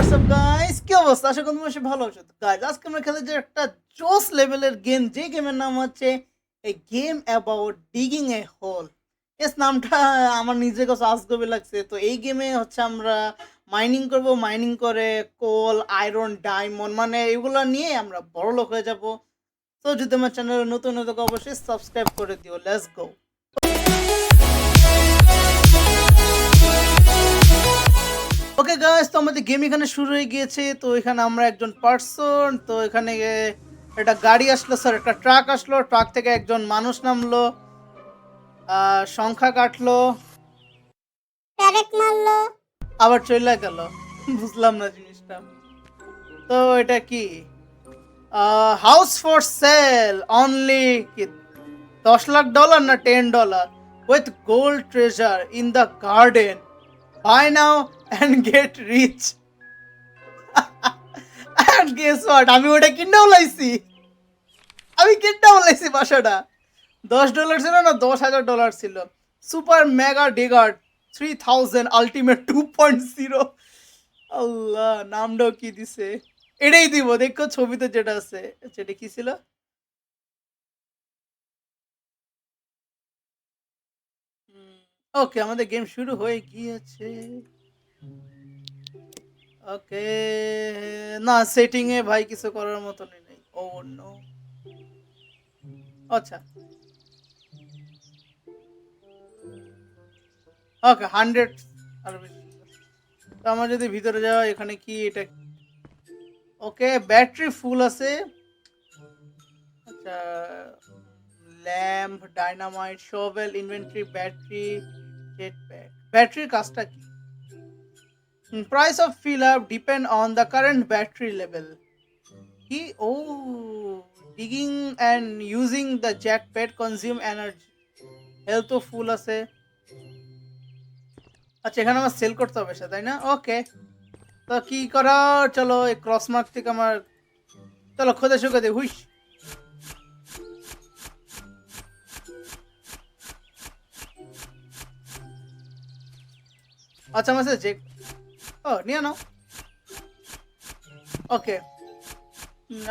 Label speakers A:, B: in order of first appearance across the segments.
A: WhatsApp guys, কি অবস্থা? আশা করি তোমরা সবাই ভালো আছো। গাইস, আজকে আমরা খেলে যে একটা জোস লেভেলের গেম, যে গেমের নাম হচ্ছে a game about digging a hole. এস নামটা আমার নিজের কাছে আজগবি লাগছে। তো এই গেমে হচ্ছে আমরা মাইনিং করব, মাইনিং করে কোল, আয়রন, ডায়মন্ড মানে এগুলো নিয়ে আমরা বড় লোক হয়ে যাব। তো যদি আমার চ্যানেলে নতুন নতুন অবশ্যই সাবস্ক্রাইব করে দিও। Let's go. ওকে গাইস, তো আমাদের গেম এখানে শুরু হয়ে গিয়েছে। তো এখানে আমরা একজন পার্সন, তো এখানে একটা গাড়ি আসলো, স্যার একটা ট্রাক আসলো, ট্রাক থেকে একজন মানুষ নামলো, সংখ্যা কাটলো,
B: প্যারেক মারলো।
A: আবার চলে গেল। বুঝলাম না জিনিসটা। তো এটা কি? হাউস ফর সেল অনলি কি $10 লাখ না $10 with gold treasure in the garden, buy now and get rich. And guess what? আমি ওটা কিনতেও লাইছি। বাসাটা $10 ছিল না, $10,000 ছিল। Super mega digger 3000 ultimate 2.0। আল্লাহ, নামটাও কি দিছে। এটাই দিব, দেখো ছবিতে যেটা আছে। সেটা কি ছিল? ওকে, আমাদের গেম শুরু হয়ে গিয়েছে। ওকে, না সেটিং এ ভাই কিছু করার মতনই নেই। ও নো। আচ্ছা, ওকে 100 আর বেশি। তো আমার যদি ভিতরে যাওয়া, এখানে কি এটা? ওকে, ব্যাটারি ফুল আছে। আচ্ছা, lamp, dynamite, shovel, inventory, battery, jetpack. ব্যাটারির কাজটা কি? Price of fill up depend on the current battery level. কি? ও, digging and using the jetpack consume energy. হেলথও ফুল আছে। আচ্ছা, এখানে আমার সেল করতে হবে সে, তাই না? ওকে, তো কি করা? চলো এই ক্রস মার্ক থেকে আমার, চলো খোদে শুকে দে হুইস। আচ্ছা, আমার সাথে চেক। ও, নিয়ে নাও। ওকে,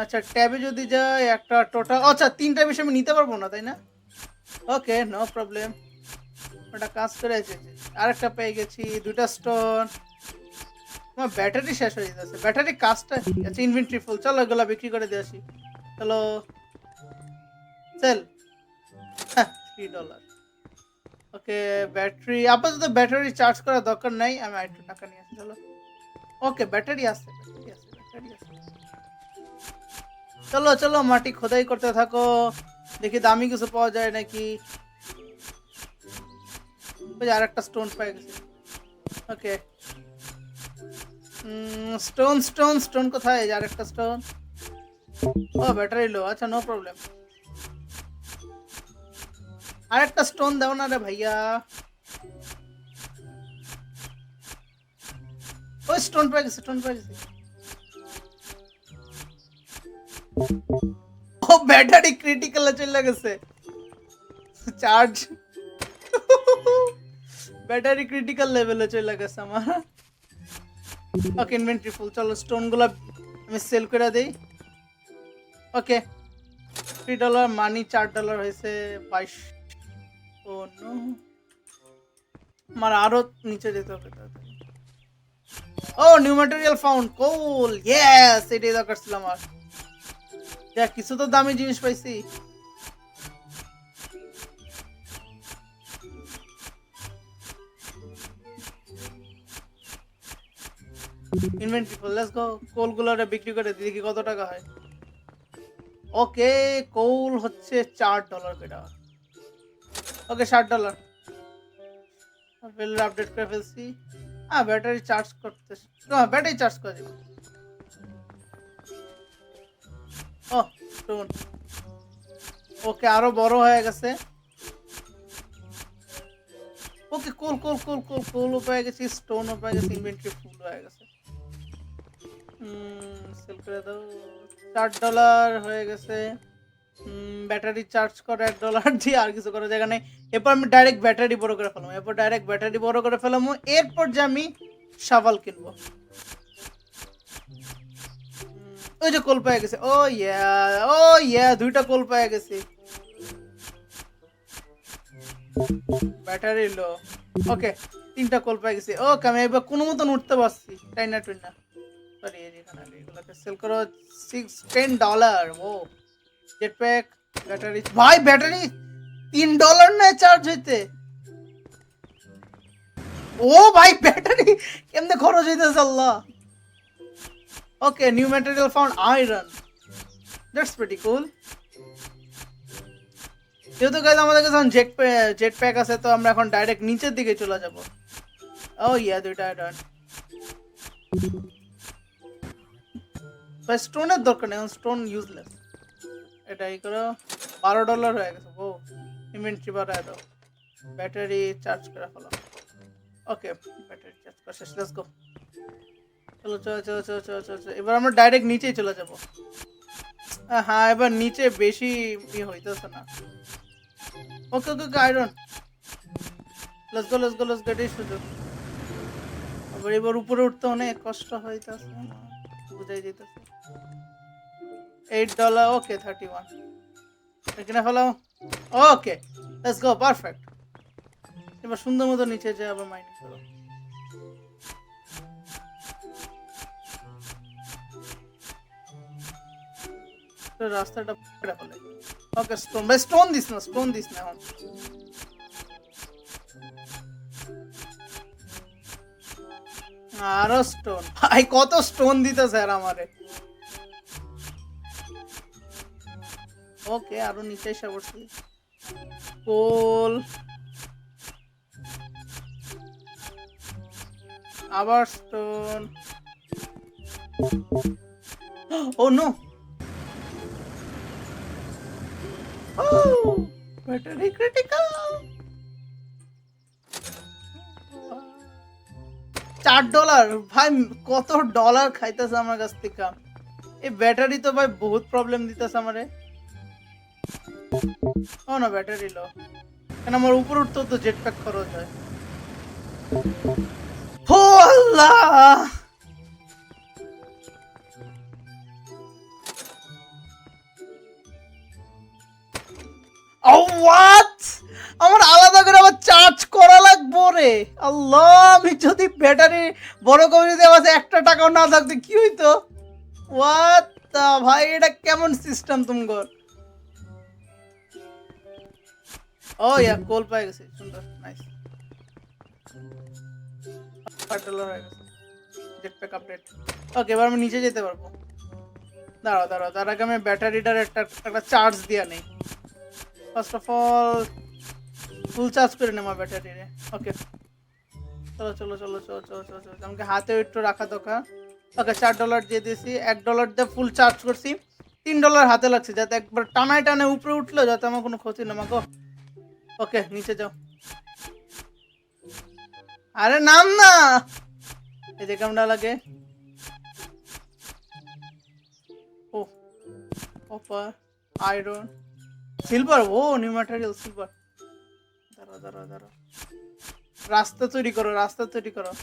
A: আচ্ছা ট্যাবে যদি যাই, একটা টোটাল, আচ্ছা 3টা বেশি আমি নিতে পারবো না, তাই না? ওকে, নো প্রবলেম। ওটা কাজ করে আছে। আরেকটা পেয়ে গেছি, 2টা স্টোন। আমার ব্যাটারি শেষ হয়ে যাচ্ছে। ব্যাটারি কাজটা কি? আচ্ছা, ইনভেন্টরি ফুল। চলো এগুলো বিক্রি করে দিয়ে আসি। চলো সেল। $3। ওকে, ব্যাটারি আপাতত ব্যাটারি চার্জ করার দরকার নাই, আমি আরেকটু টাকা নিয়ে আসি। চলো। ওকে, ব্যাটারি আছে, ব্যাটারি আছে, ব্যাটারি আছে। চলো চলো, মাটি খোদাই করতে থাকো, দেখি দামি কিছু পাওয়া যায় নাকি। ওই আর একটা স্টোন পেয়ে গেছে। ওকে, স্টোন স্টোন স্টোন কোথায়? আর একটা স্টোন। ও, ব্যাটারি লো। আচ্ছা, নো প্রবলেম। আর একটা স্টোন দাও না রে ভাইয়া। ওই স্টোন পেয়ে গেছে, স্টোন পেয়ে গেছে। ও, ব্যাটারি ক্রিটিক্যালে চলে গেছে। চার্জ। ব্যাটারি ক্রিটিক্যাল লেভেলে চলে গেছে আমার। ওকে, ইনভেন্টরি ফুল। চলো স্টোন গুলা আমি সেল করে দেই। ওকে, $3 মানি, $4 হয়েছে 22। ও নো, আমার আরো নিচে যেতে হবে তাড়াতাড়ি। ও, নিউ ম্যাটেরিয়াল ফাউন্ড, কোল, ইয়েস, এটাই দরকার ছিল আমার। দেখ, কিছু তো দামি জিনিস পাইছি। Inventory full, let's go. কোল গুলোরে বিক্রি করে দিই, দেখি কত টাকা হয়। ওকে, কোল হচ্ছে $4 পেটা। ওকে, $60 বিল আপডেট করে ফেলছি। ব্যাটারি চার্জ করতে, ব্যাটারি চার্জ করে দিই। ও, স্টোন। ওকে, আরো বড় হয়ে গেছে। ওকে, কোল কোল কোল কোল কোলও পেয়ে গেছি, স্টোনও পেয়ে গেছি, ইনভেন্টরি ফুল হয়ে গেছে। সেল করে দাও। $4 হয়ে গেছে। ব্যাটারি চার্জ করে $1 দিয়ে আর কিছু করা জায়গা নেই। এরপর আমি ডাইরেক্ট ব্যাটারি বড় করে ফেলাম। এরপর যে আমি শাওয়াল কিনবো। ওই যে কোল পেয়ে গেছে, ও ইয়া দুইটা কোল পেয়ে গেছে। ব্যাটারি লো, ওকে 3টা কোল পেয়ে গেছে। ওকে আমি এবার কোনো মতন উঠতে পারছি, তাই না টুই না। সরি এগুলোকে সেল করো $10। ও জেট প্যাক ব্যাটারি, ভাই ব্যাটারি $3 নেয় চার্জ হইতে। ও ভাই ব্যাটারি কেমনে খরচ হইতেছে Allah. Okay new material found iron, that's pretty cool. যেহেতু গাইজ আমাদের কাছে এখন জেট প্যাক আছে, তো আমরা এখন ডাইরেক্ট নিচের দিকে চলে যাব। ও ইয়া দুইটা আয়রন, ভাই স্টোনের দরকার নেই, স্টোন ইউজলেস। এটাই করো, $12 হয়ে গেছে। ও ইনভেন্টরি বাড়ায় দাও, ব্যাটারি চার্জ করে ফেলো। ওকে ব্যাটারি চার্জ করা শেষ, লেটস গো। চলো চলো চলো চলো চলো চলো চলো। এবার আমরা ডাইরেক্ট নিচেই চলে যাব। হ্যাঁ এবার নিচে বেশি হইতেছে না। Okay okay okay iron, let's go let's go let's get it সুযোগ। এবার উপরে উঠতে অনেক কষ্ট হইতেছে, বুঝাই যেতেছে। $8, ওকে 31 এখানে ফেলাও। Okay let's go, perfect. এবার সুন্দর মতো নিচে যে আবার মাইনিং করো। রাস্তাটা ফেলে। ওকে স্টোন, ভাই স্টোন দিস না, স্টোন দিস না এখন। আরো স্টোন, ভাই কত স্টোন দিতে স্যার আমারে। ওকে আরো নিচে এসে পড়ছি। কোল, আবার স্টোন। ও নো, ব্যাটারি ক্রিটিক্যাল। $4, ভাই কত ডলার খাইতেছে আমার কাছ থেকে। এই ব্যাটারি তো ভাই বহুত প্রবলেম দিতেছে আমারে। ও না ব্যাটারি লো, কেন আমার উপর উঠতে তো জেট প্যাক খরচ হয়। ও আল্লাহ, হোয়াট, আমার আলাদা করে আবার চার্জ করা লাগবো রে আল্লাহ। আমি যদি ব্যাটারি বড় করে দিতে আমার 1 টাকাও না থাকতো কি হইতো। হোয়াট ভাই, এটা কেমন সিস্টেম তুমগর। ও ইয়া কোল পাই গেছে, সুন্দর নাইস। $8 হয়ে গেছে, জেট প্যাক আপডেট। ওকে এবার আমি নিচে যেতে পারবো। দাঁড়াও দাঁড়াও, তার আগে আমি ব্যাটারিটার একটা চার্জ দিয়া নেই। First of all full charge করে নেব ব্যাটারি রে। ওকে চলো চলো চলো চলো চলো চলো চলো, আমাকে হাতে একটু রাখা দরকার। ওকে $4 দিয়ে দিয়েছি, $1 দিয়ে ফুল চার্জ করছি, $3 হাতে লাগছে, যাতে একবার টানায় টানে উপরে উঠলো, যাতে আমার কোনো ক্ষতি না মাগো। ওকে নিচে যাও, আরে নাম না, এই যে কেমন লাগে। ও কপার, আয়রন, সিলভার, ও নিউ ম্যাটেরিয়াল সিলভার। দাঁড়াও দাঁড়াও দাঁড়াও, রাস্তা তৈরি করো, রাস্তা তৈরি করো।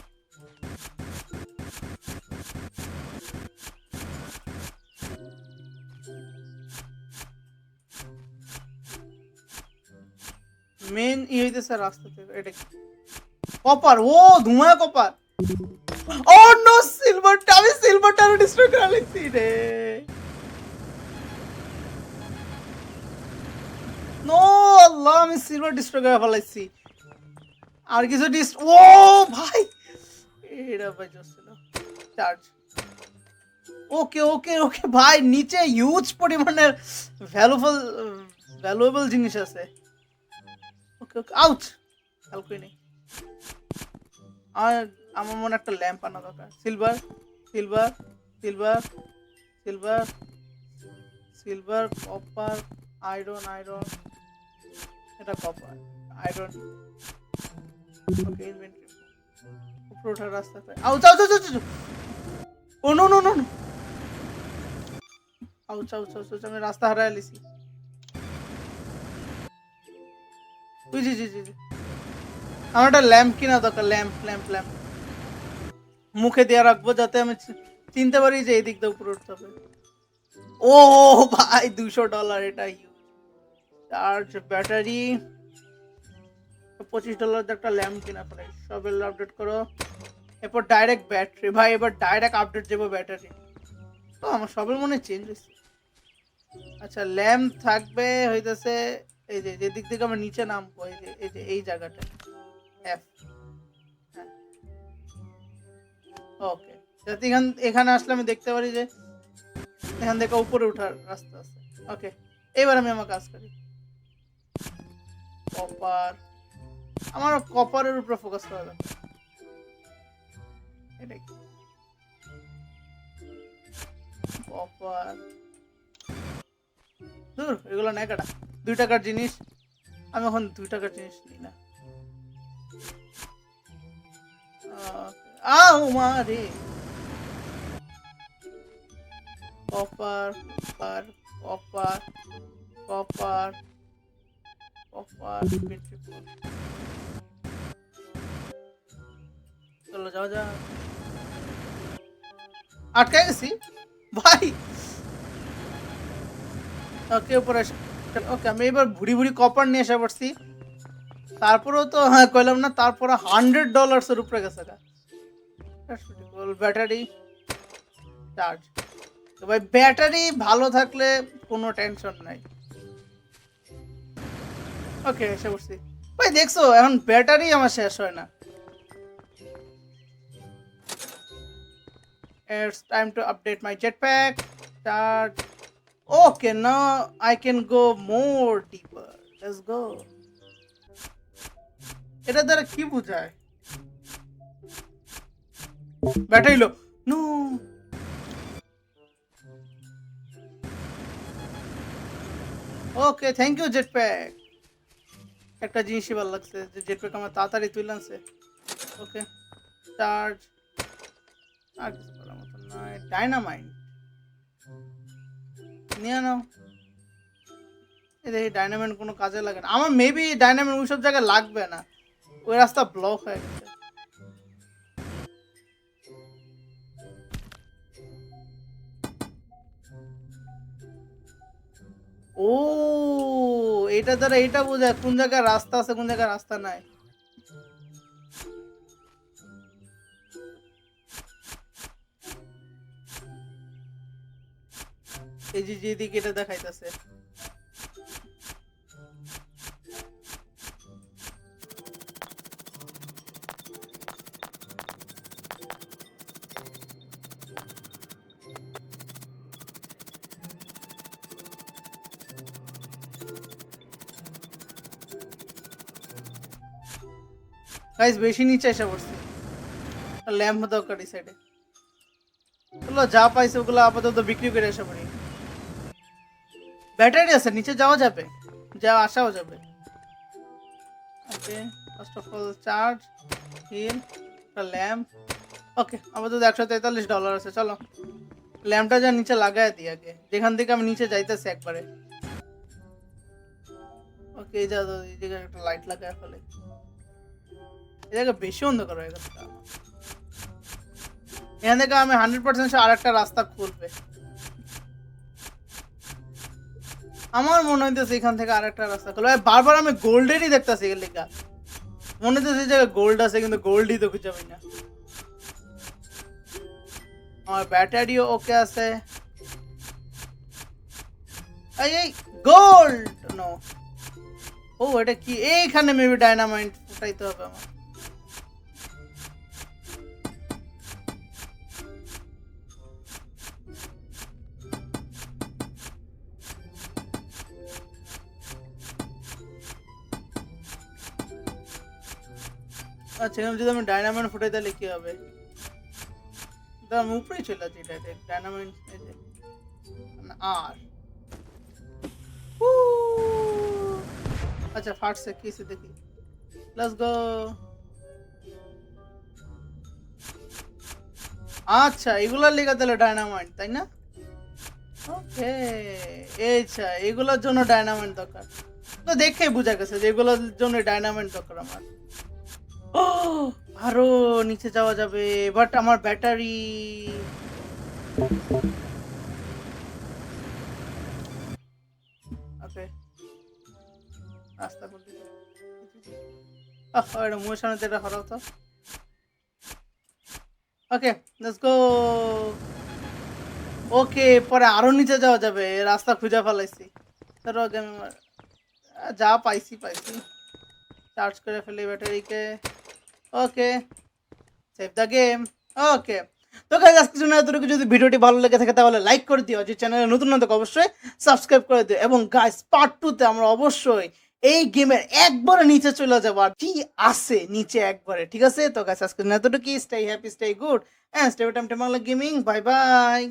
A: মেন হইতেছে রাস্তা তৈরি, এটা কি কপার, ও ধোঁয়া কপার। ও নো সিলভারটা, আমি সিলভারটা ডিস্ট্রয় করে লাগছি রে। নো আল্লাহ, আমি সিলভার ডিস্ট্রয় করে ফেলাইছি। আর কিছু ও ভাই, এটা ভাই ছিল চার্জ। ওকে ওকে ওকে ভাই, নিচে হিউজ পরিমাণের ভ্যালুয়েবল জিনিস আছে। ওকে ওকে আউট, কালকে নেই। আর আমার মনে একটা ল্যাম্প আনা দরকার। Silver silver silver silver silver, copper, iron, iron, এটা কপার, আয়রন। ওকে ইনভেন্টরি, উপরে ওঠার রাস্তা পাই। Ouch ouch ouch, oh no no no, ouch ouch ouch, আমি রাস্তা হারাই লিছি। জি জি জি জি, আমার একটা ল্যাম্প কিনা দরকার, ল্যাম্প ল্যাম্প ল্যাম্প মুখে দিয়ে রাখবো, যাতে আমি চিনতে পারি যে এই দিক দিয়ে উপরে উঠতে হবে। ও ভাই $200 এটা হিউজ। চার্জ ব্যাটারি $25 দিয়ে একটা ল্যাম্প কিনা পড়ে। সব আপডেট করো। এরপর ডাইরেক্ট ব্যাটারি ভাই, এবার ডাইরেক্ট আপডেট যাবো ব্যাটারি। তো আমার সবের মনে চেঞ্জ হয়েছে। আচ্ছা ল্যাম্প থাকবে হইতেছে এই যে যেদিক থেকে আমরা নিচে নামবো, এই যে এই জায়গাটা এফ। হ্যাঁ ওকে, যাতে এখানে আসলে আমি দেখতে পারি যে এখান থেকে উপরে ওঠার রাস্তা আছে। ওকে এবার আমি আমার কাজ করি। কপার, আমার কপারের উপরে ফোকাস করা দরকার। এটা কি কপার? দূর, এগুলো নেই কাটা। $2 জিনিস, আমি এখন $2 জিনিস নিই না। আও মারে copper copper copper copper copper চলো যাও যা। আটকে গেছি ভাই। ওকে উপরে ওকে, আমি এবার ভুড়ি ভুড়ি কপার নিয়ে এসে পড়ছি। তারপরেও তো হ্যাঁ কইলাম না, তারপরে $100 এর উপরে গেছে গা। ব্যাটারি চার্জ তো ভাই, ব্যাটারি ভালো থাকলে কোনো টেনশন নাই। ওকে এসে পড়ছি ভাই, দেখছো এখন ব্যাটারি আমার শেষ হয় না। It's time to update my jetpack. Charge. Okay, now I can go more deeper. Let's go. এটা দ্বারা কি বোঝায়? Battery low. No. Okay thank you Jetpack. একটা জিনিসই ভালো লাগছে যে জেটপ্যাক আমার তাড়াতাড়ি তুলে আনছে। ওকে চার্জ আর কিছু করার মতো নয়। ডাইনামাইট নিয়ে নাও। এই ডাইনামাইট কোনো কাজে লাগে না আমার, মেবি ডাইনামাইট ওই সব জায়গায় লাগবে না, ওই রাস্তা ব্লক হয়ে গেছে। ও এটা দ্বারা এটা বোঝায় কোন জায়গায় রাস্তা আছে কোন জায়গায় রাস্তা নাই। এই যে যেদিকে এটা দেখাইতেছে গাইস, বেশি নিচে এসে পড়ছি। ল্যাম্প দরকার এই সাইডে। চলো যা পাইছে ওগুলো আপাতত বিক্রি করে এসে পড়ি। ব্যাটারি আছে, নিচে যাওয়া যাবে, যাওয়া আসাও যাবে। Okay first of all charge heal lamp. Okay আপাতত $143 আছে। চলো ল্যাম্পটা যা নিচে লাগাই দিই আগে, যেখান থেকে আমি নিচে যাইতেছি একবারে। ওকে এই জায়গায় একটা লাইট লাগায় ফেলে, এই জায়গা বেশি অন্ধকার হয়ে গেছে। এখান থেকে আমি 100% আর একটা রাস্তা খুলবে। আমার মনে হইতেছে এখান থেকে আর একটা রাস্তা খুলবে। বারবার আমি গোল্ডেরই দেখতেছি এর লেখা, মনে হইতেছে এই জায়গায় গোল্ড আছে কিন্তু গোল্ডই তো খুঁজে পাই না। আমার ব্যাটারিও ওকে আছে। এই গোল্ড নো। ও এটা কি? এইখানে মেবি ডাইনামাইট ফুটাইতে হবে আমার। আচ্ছা যদি আমি ডাইনামাইট ফুটাই তাহলে কি হবে? আমি উপরেই চলে যাচ্ছি ডাইরেক্ট ডাইনামাইট আর আচ্ছা ফাটছে কিসে দেখি। Let's go. আচ্ছা এগুলোর লেগে তাহলে ডাইনামাইট তাই না? ওকে আচ্ছা এগুলোর জন্য ডাইনামাইট দরকার, তো দেখেই বোঝা গেছে যে এগুলোর জন্য ডাইনামাইট দরকার আমার। ও আরো নিচে যাওয়া যাবে, বাট আমার ব্যাটারি এটা মুয়ের সামনে দিয়ে এটা হরাও তো। ওকে, লেটস গো। ওকে, পরে আরো নিচে যাওয়া যাবে, রাস্তা খুঁজে ফেলাইছি। ধরো গেম যা পাইছি পাইছি, চার্জ করে ফেলি ব্যাটারিকে। ওকে, সেভ দ্য গেম। ওকে, তো গাইস আজকের জন্য এতটুকু। যদি ভিডিওটি ভালো লেগে থাকে তাহলে লাইক করে দিও, যে চ্যানেলে নতুন না থাকে অবশ্যই সাবস্ক্রাইব করে দিও। এবং গাইস পার্ট 2 তে আমরা অবশ্যই এই গেমের একবারে নিচে চলে যাবো, আর কি আছে নিচে একবারে, ঠিক আছে? তো গাইস আজকের জন্য এতটুকু। Stay happy, stay good, and stay Time Bangla Gaming. Bye by.